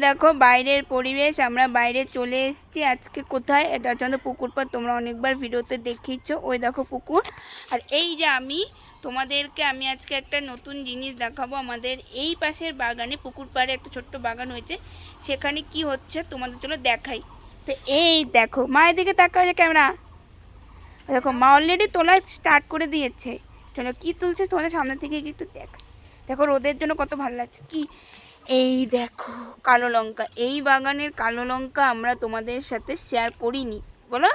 দেখো বাইরের পরিবেশ, আমরা বাইরে চলে এসেছি আজকে। কোথায়? এটা হচ্ছে আমাদের পুকুর পাড়। তোমরা অনেকবার ভিডিওতে দেখিয়েছো। ওই দেখো পুকুর। আর এই যে তোমাদেরকে আমি আজকে একটা নতুন জিনিস দেখাবো। আমাদের এই পাশের বাগানে, পুকুর পাড়ে একটা ছোট্ট বাগান হয়েছে, সেখানে কি হচ্ছে তোমাদের চলো দেখাই। তো এই দেখো, মায়ের দিকে তাকাও যে ক্যামেরা, দেখো মা অলরেডি তোলা স্টার্ট করে দিয়েছে। চলো কি তুলছে তোমাদের সামনে থেকে একটু দেখো রোদের জন্য কত ভালো লাগছে। কি এই দেখো কালো লঙ্কা। এই বাগানের কালো লঙ্কা আমরা তোমাদের সাথে শেয়ার করিনি, বলো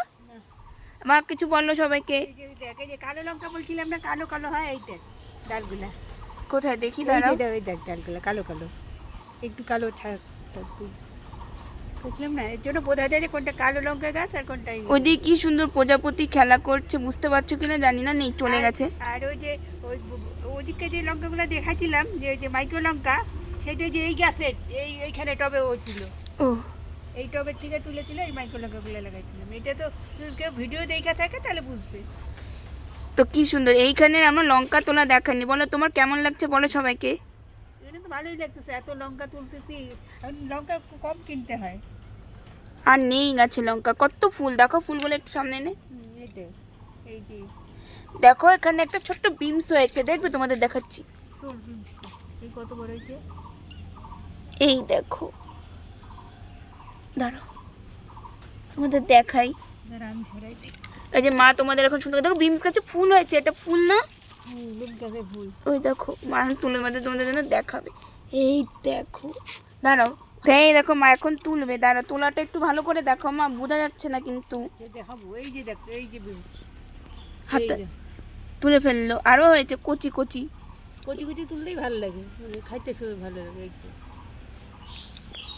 মা কিছু বললো সবাইকে। কালো লঙ্কা বলছিলাম না, কালো কালো হয় এই দেখ ডালগুলা। কোথায় দেখি? দাঁড়াও, ওই দেখ ডালগুলা কালো কালো, একটু কালো বুঝলাম না, এর জন্য বোঝা যায় যে কোনটা কালো লঙ্কা গাছ আর কোনটা। ওইদিকে কি সুন্দর প্রজাপতি খেলা করছে, বুঝতে পারছো কিনা জানি না, নেই চলে গেছে। আর ওই যে ওইদিকে যে লঙ্কাগুলো দেখাচ্ছিলাম, যে ওই যে মাইক্রো লঙ্কা, সেটা যে এই গাছের এইখানে টবে ছিল। ও, এই টবের থেকে তুলে এই মাইক্রো লঙ্কাগুলো লাগাইছিলাম। এটা তো কেউ ভিডিও দেখা থাকে তাহলে বুঝবে। তো কি সুন্দর। এইখানে আমরা লঙ্কা তোলা দেখাইনি, বলো তোমার কেমন লাগছে বলো সবাইকে। এটা তো ভালোই লাগতেছে, এত লঙ্কা তুলতেছি। লঙ্কা কম কিনতে হয়। আর নেই গাছে লঙ্কা। কত ফুল দেখো, ফুলগুলো একটু সামনে এনে এই যে দেখো, এখানে একটা ছোট্ট বিমস হয়েছে, দেখবে তোমাদের দেখাচ্ছি। এই কত বড় হয়েছে, এই দেখো, দাঁড়াও তোমাদের দেখাই। আমি সরাই দিই। এই যে মা তোমাদের এখন সুন্দর দেখো বিমস গাছে ফুল হয়েছে। এটা ফুল না? ফুল। ওই দেখো মা তুলে মধ্যে তোমাদের জন্য দেখাবে। এই দেখো, দাঁড়াও, এই দেখো মা এখন তুলবে, দাঁড়াও তোলাটা একটু ভালো করে দেখো মা, বোঝা যাচ্ছে না কিন্তু। দেখাবো, এই যে দেখো, এই যে হাতে তুলে ফেললো। আরো হয়েছে কচি কচি কচি কচি তুললেই ভালো লাগে, খাইতে ভালো লাগে।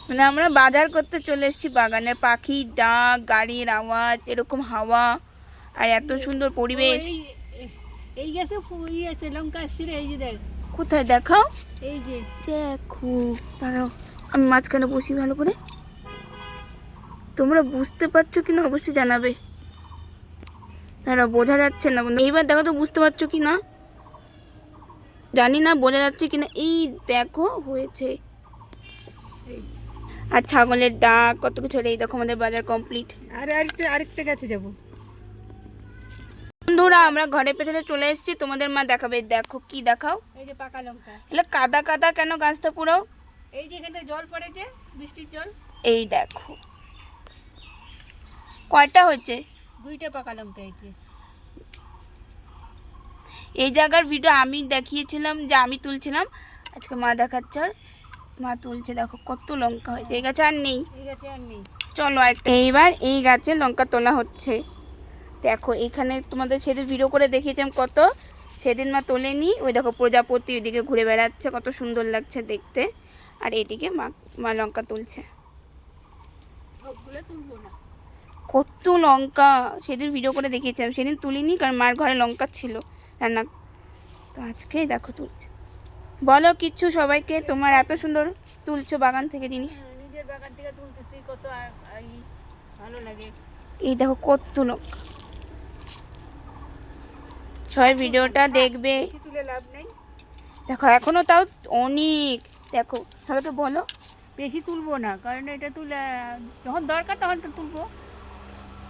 মানে আমরা বাজার করতে চলে এসেছি বাগানের, পাখির ডাক, গাড়ির আওয়াজ, এরকম হাওয়া, আর এত সুন্দর পরিবেশ। এই গাছে ফুল আছে, লঙ্কা আসছিল, এই যে দেখ। কোথায় দেখাও? এই যে দেখো, দাঁড়াও আমি মাঝখানে বসি ভালো করে। তোমরা বুঝতে পারছো কিনা অবশ্যই জানাবে। দাঁড়াও, বোঝা যাচ্ছে না। এইবার দেখো তো বুঝতে পারছো কি না, জানি না বোঝা যাচ্ছে কিনা। এই দেখো হয়েছে। আর ছাগলের ডাক, কত কিছু। এই দেখো আমাদের বাজার কমপ্লিট। আর আরেকটা গাছে যাবো। বন্ধুরা আমরা ঘরে পেছনে চলে এসেছি, তোমাদের মা দেখাবে। দেখো কি দেখাও? এই যে পাকা লঙ্কা। এগুলো কাদা কাদা কেন গাছটা পুরো? এই যে এখানে জল পড়েছে, বৃষ্টির জল। এই দেখো কয়টা হয়েছে, দুইটা পাকা লঙ্কা হয়েছে। এই জায়গার ভিডিও আমি দেখিয়েছিলাম, যে আমি তুলছিলাম, আজকে মা দেখাচ্ছে। মা তুলছে, দেখো কত লঙ্কা হয়েছে। এই গাছে আর নেই, চলো এইবার এই গাছে লঙ্কা তোলা হচ্ছে। দেখো এখানে তোমাদের সেদিন ভিডিও করে দেখিয়েছিলাম কত, সেদিন মা তোলেনি। ওই দেখো প্রজাপতি ওইদিকে ঘুরে বেড়াচ্ছে, কত সুন্দর লাগছে দেখতে। আর এদিকে মা লঙ্কা তুলছে। কত লঙ্কা সেদিন ভিডিও করে দেখিয়েছিলাম, সেদিন তুলিনি কারণ মার ঘরে লঙ্কা ছিল রান্না। তো আজকে দেখো তুলছে। বলো কিছু সবাইকে, তোমার এত সুন্দর তুলছো বাগান থেকে জিনিস। নিজের বাগান থেকে তুলতেছি, কত ভালো লাগে। এই দেখো কত লঙ্কা। সবাই ভিডিওটা দেখবে। তুলে লাভ নেই, দেখো এখনো তাও অনেক। দেখো তাহলে তো বলো। বেশি তুলবো না, কারণ এটা তুলে যখন দরকার তখন তো তুলবো,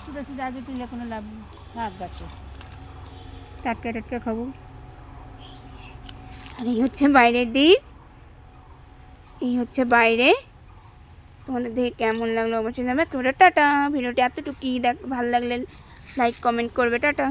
শুধু শুধু আগে তুলে কোনো লাভ নেই। থাক গাছে, টাটকা টাটকা খাবো। আর এই হচ্ছে বাইরের দিক, এই হচ্ছে বাইরে। তোমাদের দেখে কেমন লাগলো অবশ্যই জানাবে। তোমরা টাটা। ভিডিওটি এতটুকুই, ভালো লাগলে লাইক কমেন্ট করবে। টাটা।